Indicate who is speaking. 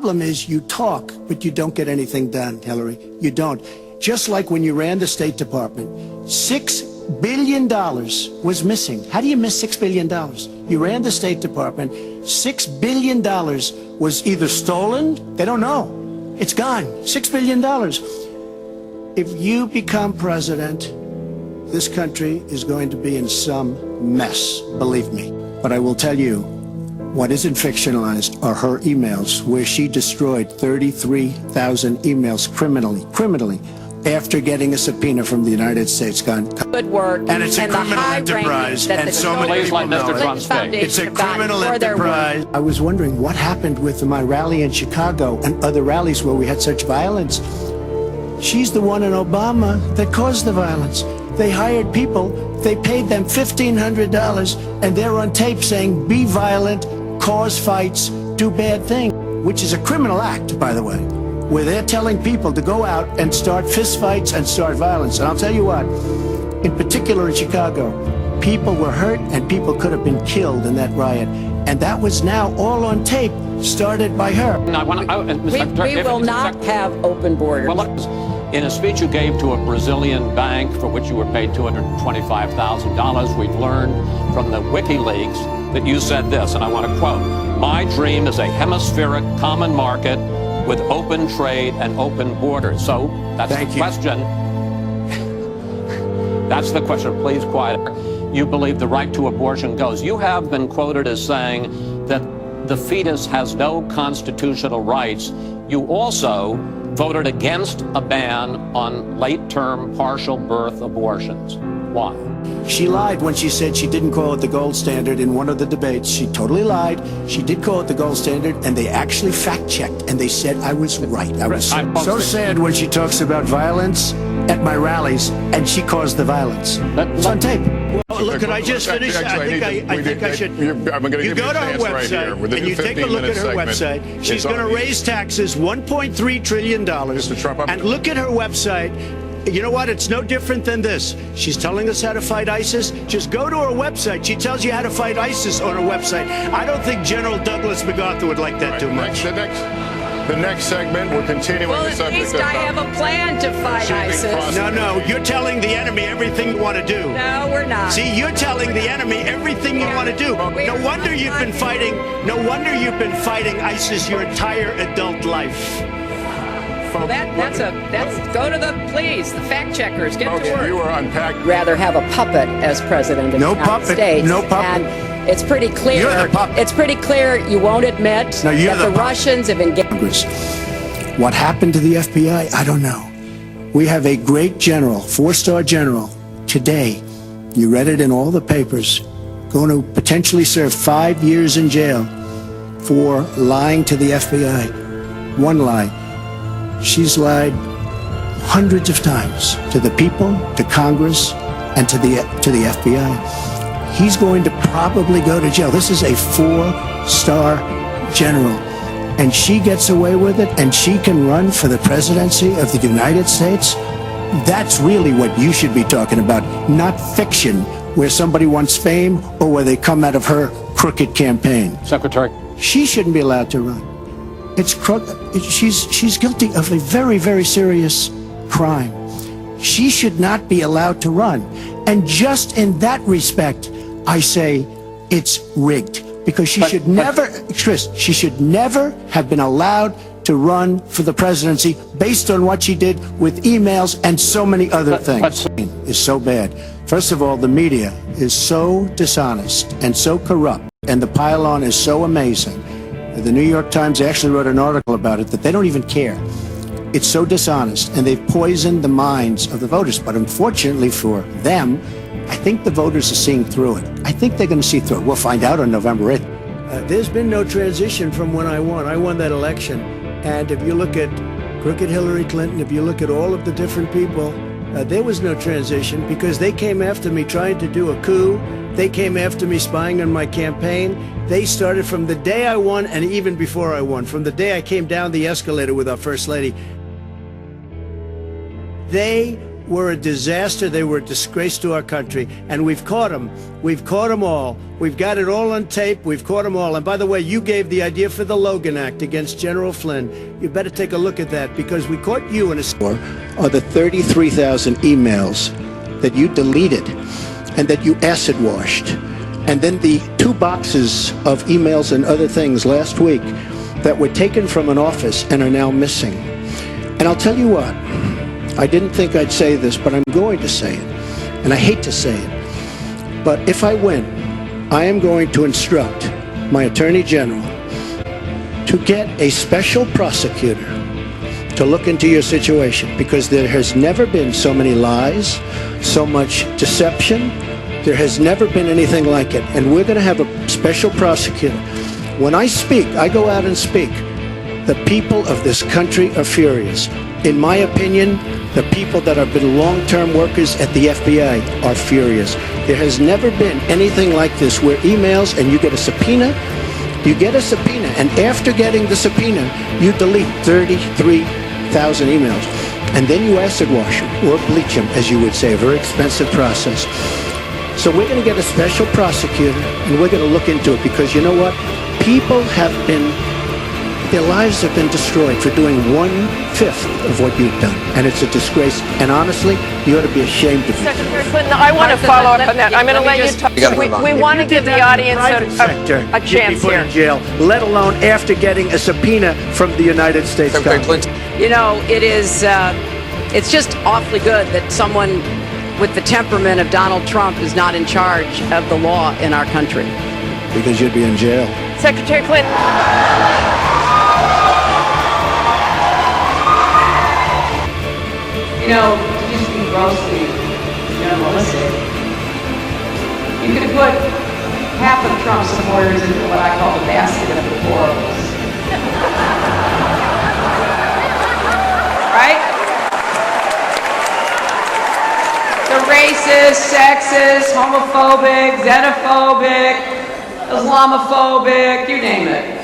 Speaker 1: problem is you talk, but you don't get anything done, Hillary. You don't. Just like when you ran the State Department, $6 billion was missing. How do you miss $6 billion? You ran the State Department, $6 billion was either stolen, they don't know. It's gone, $6 billion. If you become president, this country is going to be in some mess, believe me. But I will tell you, what isn't fictionalized are her emails, where she destroyed 33,000 emails criminally, after getting a subpoena from the United States.
Speaker 2: Good work.
Speaker 1: And it's a criminal enterprise, and so many people know it. It's a criminal enterprise. I was wondering what happened with my rally in Chicago and other rallies where we had such violence. She's the one in Obama that caused the violence. They hired people, they paid them $1,500, and they're on tape saying, be violent, cause fights, do bad things, which is a criminal act, by the way, where they're telling people to go out and start fistfights and start violence. And I'll tell you what, in particular in Chicago, people were hurt and people could have been killed in that riot. And that was now all on tape, started by her.
Speaker 2: We will not have open borders.
Speaker 3: In a speech you gave to a Brazilian bank for which you were paid $225,000, we've learned from the WikiLeaks that you said this, and I want to quote, "My dream is a hemispheric common market with open trade and open borders." So that's the question. That's the question. Please quiet. You believe the right to abortion goes. You have been quoted as saying that the fetus has no constitutional rights. You also voted against a ban on late-term partial birth abortions. Why?
Speaker 1: She lied when she said she didn't call it the gold standard in one of the debates. She totally lied. She did call it the gold standard, and they actually fact-checked, and they said I was right. I was so sad when she talks about violence at my rallies, and she caused the violence. It's on tape. Well, look, could I just finish? I think I should. You go to her website, and you take a look at her website. She's going to raise taxes $1.3 trillion. And look at her website. You know what? It's no different than this. She's telling us how to fight ISIS. Just go to her website. She tells you how to fight ISIS on her website. I don't think General Douglas MacArthur would like that too much.
Speaker 4: The next segment, we're continuing the subject.
Speaker 2: Well, at least I have a plan to fight ISIS.
Speaker 1: No, you're telling the enemy everything you want to do.
Speaker 2: No, we're not.
Speaker 1: See, you're telling the enemy everything you want to do. No wonder you've been fighting. No wonder you've been fighting ISIS your entire adult life.
Speaker 2: That's go to the fact checkers, get to work.
Speaker 4: You were unpacked.
Speaker 2: Rather have a puppet as president of the United States.
Speaker 1: No puppet.
Speaker 2: And it's pretty clear.
Speaker 1: You're the puppet.
Speaker 2: It's pretty clear you won't admit that the Russians have engaged.
Speaker 1: What happened to the FBI? I don't know. We have a great general, 4-star general, today. You read it in all the papers. Going to potentially serve 5 years in jail for lying to the FBI. One lie. She's lied hundreds of times to the people, to Congress, and to the FBI. He's going to probably go to jail. This is a 4-star general, and she gets away with it, and she can run for the presidency of the United States. That's really what you should be talking about, not fiction, where somebody wants fame or where they come out of her crooked campaign.
Speaker 3: Secretary.
Speaker 1: She shouldn't be allowed to run. She's guilty of a very, very serious crime. She should not be allowed to run. And just in that respect, I say it's rigged, because she should never have been allowed to run for the presidency based on what she did with emails and so many other things. Is so bad. First of all, the media is so dishonest and so corrupt, and the pile-on is so amazing. The New York Times actually wrote an article about it that they don't even care. It's so dishonest, and they've poisoned the minds of the voters. But unfortunately for them, I think the voters are seeing through it. I think they're going to see through it. We'll find out on November 8th. There's been no transition from when I won. I won that election. And if you look at crooked Hillary Clinton, if you look at all of the different people, there was no transition, because they came after me trying to do a coup. They came after me spying on my campaign. They started from the day I won, and even before I won, from the day I came down the escalator with our First Lady. They were a disaster. They were a disgrace to our country. And we've caught them. We've caught them all. We've got it all on tape. We've caught them all. And by the way, you gave the idea for the Logan Act against General Flynn. You better take a look at that, because we caught you in a store. Are the 33,000 emails that you deleted and that you acid washed. And then the 2 boxes of emails and other things last week that were taken from an office and are now missing. And I'll tell you what, I didn't think I'd say this, but I'm going to say it. And I hate to say it. But if I win, I am going to instruct my Attorney General to get a special prosecutor to look into your situation, because there has never been so many lies, so much deception. There has never been anything like it. And we're going to have a special prosecutor. When I speak, I go out and speak. The people of this country are furious. In my opinion, the people that have been long-term workers at the FBI are furious. There has never been anything like this, where emails, and you get a subpoena, and after getting the subpoena, you delete 33,000 emails. And then you acid wash them, or bleach them, as you would say, a very expensive process. So we're going to get a special prosecutor, and we're going to look into it, because you know what? People have been, their lives have been destroyed for doing 1/5 of what you've done. And it's a disgrace. And honestly, you ought to be ashamed of it.
Speaker 5: Secretary Clinton, I want to follow up on that. I'm going to let you talk. We want to give the audience a chance
Speaker 1: here. In jail, let alone after getting a subpoena from the United States government.
Speaker 2: You know, it's just awfully good that someone with the temperament of Donald Trump is not in charge of the law in our country.
Speaker 1: Because you'd be in jail.
Speaker 5: Secretary Clinton.
Speaker 2: You know, just be grossly minimalistic. You could put half of Trump's supporters into what I call the basket of deplorables. Right? The racist, sexist, homophobic, xenophobic, Islamophobic, you name it.